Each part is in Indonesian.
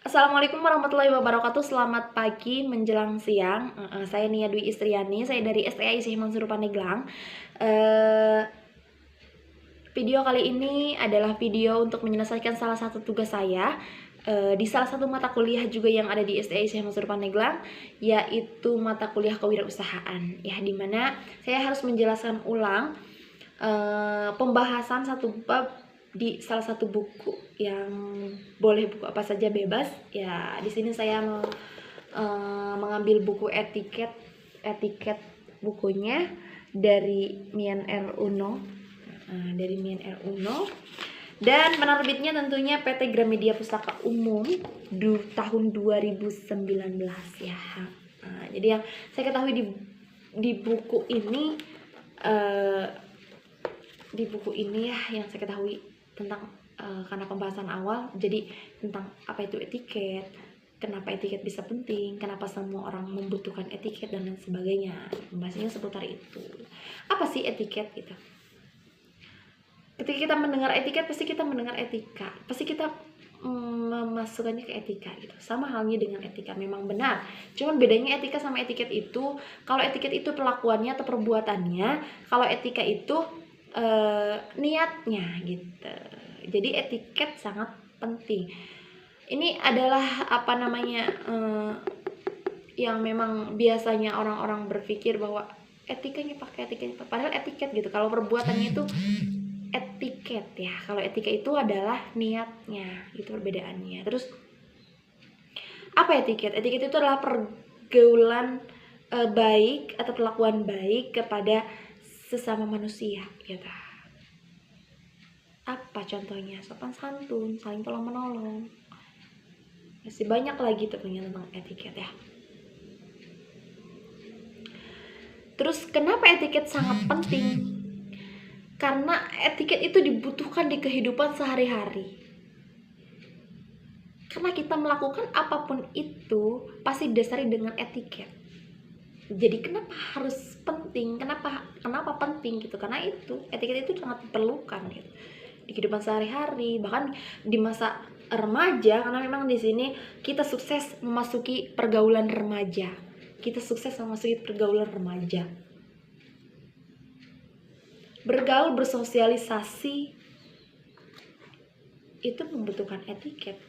Assalamualaikum warahmatullahi wabarakatuh. Selamat pagi menjelang siang. Saya Nia Dwi Istriani. Saya dari STI Syekh Mansur Pandeglang. Video kali ini adalah video untuk menyelesaikan salah satu tugas saya di salah satu mata kuliah juga yang ada di STI Syekh Mansur Pandeglang, yaitu mata kuliah kewirausahaan. Ya, dimana saya harus menjelaskan ulang pembahasan satu bab di salah satu buku yang boleh buku apa saja bebas. Ya, di sini saya mengambil buku etiket bukunya dari Mian R. Uno, dan penerbitnya tentunya PT Gramedia Pustaka Umum tahun 2019 ya. Jadi yang saya ketahui di buku ini ya, yang saya ketahui tentang karena pembahasan awal, jadi tentang apa itu etiket, kenapa etiket bisa penting, kenapa semua orang membutuhkan etiket dan lain sebagainya. Pembahasannya seputar itu. Apa sih etiket gitu? Ketika kita mendengar etiket, pasti kita mendengar etika, pasti kita memasukkannya ke etika gitu. Sama halnya dengan etika, memang benar. Cuman bedanya etika sama etiket itu, kalau etiket itu perlakuannya atau perbuatannya, kalau etika itu niatnya gitu. Jadi etiket sangat penting. Ini adalah yang memang biasanya orang-orang berpikir bahwa etikanya pakai etikanya, padahal etiket gitu. Kalau perbuatannya itu etiket ya. Kalau etika itu adalah niatnya, itu perbedaannya. Terus apa etiket? Etiket itu adalah pergaulan baik atau perlakuan baik kepada sesama manusia gitu. Apa contohnya? Sopan santun, saling tolong menolong. Masih banyak lagi tentunya tentang etiket ya. Terus kenapa etiket sangat penting? Karena etiket itu dibutuhkan di kehidupan sehari-hari. Karena kita melakukan apapun itu pasti didasari dengan etiket. Jadi kenapa harus penting? Kenapa penting gitu? Karena itu etiket itu sangat diperlukan gitu di kehidupan sehari-hari, bahkan di masa remaja, karena memang di sini kita sukses memasuki pergaulan remaja. Bergaul, bersosialisasi itu membutuhkan etiket.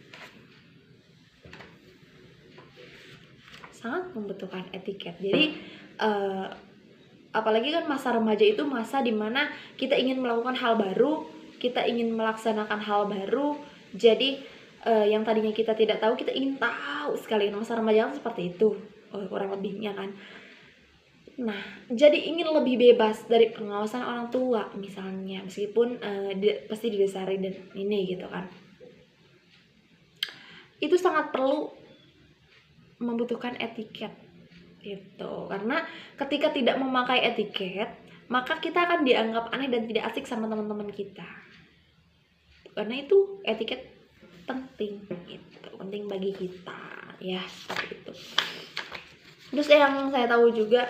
Sangat membutuhkan etiket. Jadi apalagi kan masa remaja itu masa dimana kita ingin melakukan hal baru, kita ingin melaksanakan hal baru. Jadi yang tadinya kita tidak tahu, kita ingin tahu sekali. Masa remaja kan seperti itu kurang lebihnya kan. Nah, jadi ingin lebih bebas dari pengawasan orang tua misalnya, meskipun pasti didasari dan ini gitu kan. Itu sangat perlu membutuhkan etiket gitu. Karena ketika tidak memakai etiket, maka kita akan dianggap aneh dan tidak asik sama teman-teman kita. Karena itu etiket penting gitu, penting bagi kita ya, seperti itu. Terus yang saya tahu juga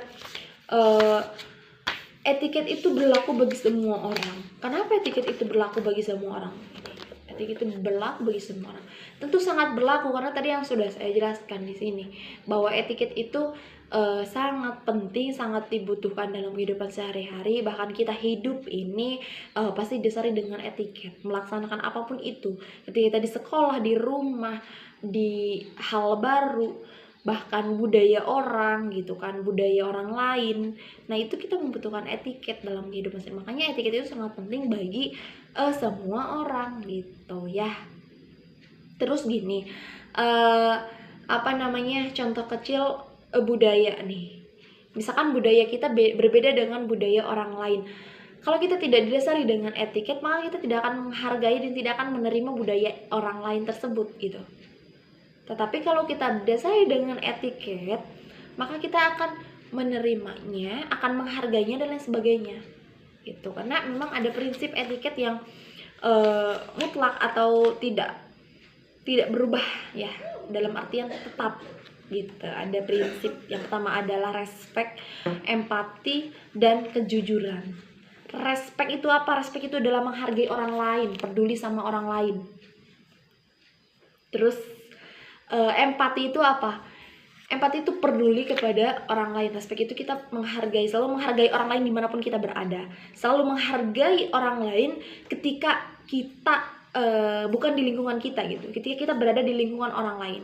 etiket itu berlaku bagi semua orang. Kenapa etiket itu berlaku bagi semua orang? Etiket itu berlaku bagi semua orang. Tentu sangat berlaku karena tadi yang sudah saya jelaskan di sini bahwa etiket itu sangat penting, sangat dibutuhkan dalam kehidupan sehari-hari. Bahkan kita hidup ini pasti didasari dengan etiket. Melaksanakan apapun itu, ketika kita di sekolah, di rumah, di hal baru, bahkan budaya orang gitu kan, budaya orang lain. Nah, itu kita membutuhkan etiket dalam kehidupan sehari-hari. Makanya etiket itu sangat penting bagi semua orang gitu ya. Terus gini, contoh kecil budaya nih. Misalkan budaya kita berbeda dengan budaya orang lain. Kalau kita tidak didasari dengan etiket, maka kita tidak akan menghargai dan tidak akan menerima budaya orang lain tersebut gitu. Tetapi kalau kita didasari dengan etiket, maka kita akan menerimanya, akan menghargainya dan lain sebagainya gitu. Karena memang ada prinsip etiket yang mutlak atau tidak berubah ya, dalam artian tetap gitu. Ada prinsip yang pertama adalah respect, empati, dan kejujuran. Respect itu apa? Respect itu adalah menghargai orang lain, peduli sama orang lain. Terus empati itu apa? Empati itu peduli kepada orang lain. Respect itu kita selalu menghargai orang lain dimanapun kita berada. Selalu menghargai orang lain ketika kita bukan di lingkungan kita gitu. Ketika kita berada di lingkungan orang lain.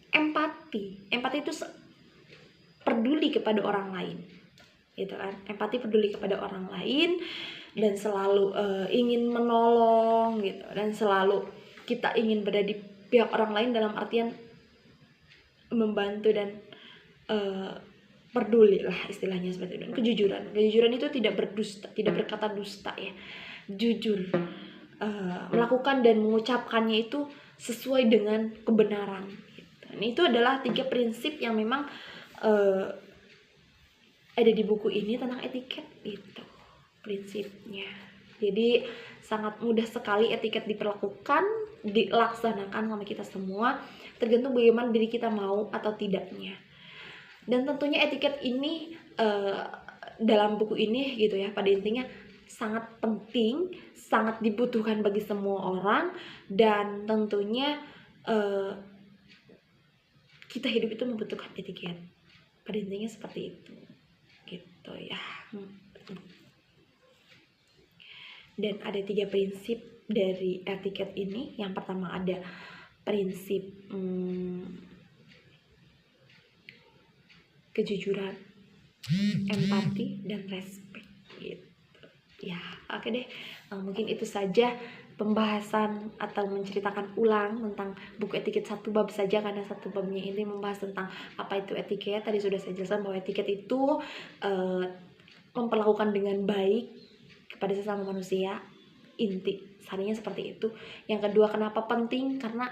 Empati itu peduli kepada orang lain, gitu kan? Empati peduli kepada orang lain dan selalu ingin menolong gitu, dan selalu kita ingin berada di pihak orang lain dalam artian membantu dan peduli lah istilahnya seperti itu. Dan kejujuran itu tidak berdusta, tidak berkata dusta ya, jujur, melakukan dan mengucapkannya itu sesuai dengan kebenaran gitu. Dan itu adalah 3 prinsip yang memang ada di buku ini tentang etiket itu prinsipnya. Jadi sangat mudah sekali etiket dilaksanakan sama kita semua, tergantung bagaimana diri kita mau atau tidaknya. Dan tentunya etiket ini dalam buku ini gitu ya, pada intinya sangat penting, sangat dibutuhkan bagi semua orang, dan tentunya kita hidup itu membutuhkan etiket. Pada intinya seperti itu gitu ya. Dan ada 3 prinsip dari etiket ini. Yang pertama ada prinsip kejujuran, empati, dan respect gitu ya. Oke deh, mungkin itu saja pembahasan atau menceritakan ulang tentang buku etiket 1 bab saja, karena 1 babnya ini membahas tentang apa itu etiket. Tadi sudah saya jelaskan bahwa etiket itu memperlakukan dengan baik kepada sesama manusia, sarinya seperti itu. Yang kedua, kenapa penting? Karena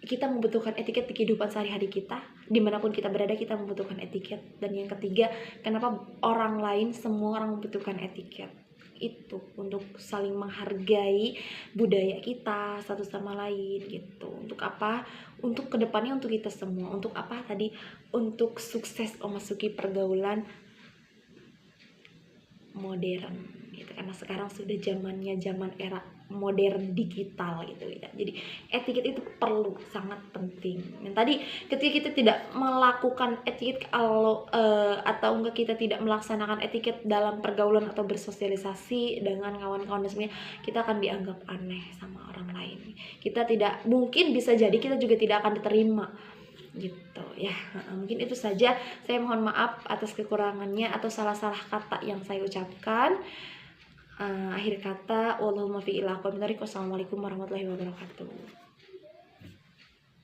kita membutuhkan etiket di kehidupan sehari-hari kita, dimanapun kita berada kita membutuhkan etiket. Dan yang ketiga, kenapa orang lain, semua orang membutuhkan etiket itu untuk saling menghargai budaya kita satu sama lain gitu. Untuk apa? Untuk kedepannya, untuk kita semua. Untuk apa tadi? Untuk sukses memasuki pergaulan modern gitu, karena sekarang sudah zamannya zaman era modern digital gitu ya. Jadi etiket itu perlu, sangat penting. Dan tadi ketika kita tidak melakukan etiket atau enggak kita tidak melaksanakan etiket dalam pergaulan atau bersosialisasi dengan kawan-kawan dan sebagainya, kita akan dianggap aneh sama orang lain. Kita tidak mungkin, bisa jadi kita juga tidak akan diterima gitu ya. Mungkin itu saja. Saya mohon maaf atas kekurangannya atau salah-salah kata yang saya ucapkan. Akhir kata, wallahumma fi ila aqwam. Wassalamualaikum warahmatullahi wabarakatuh.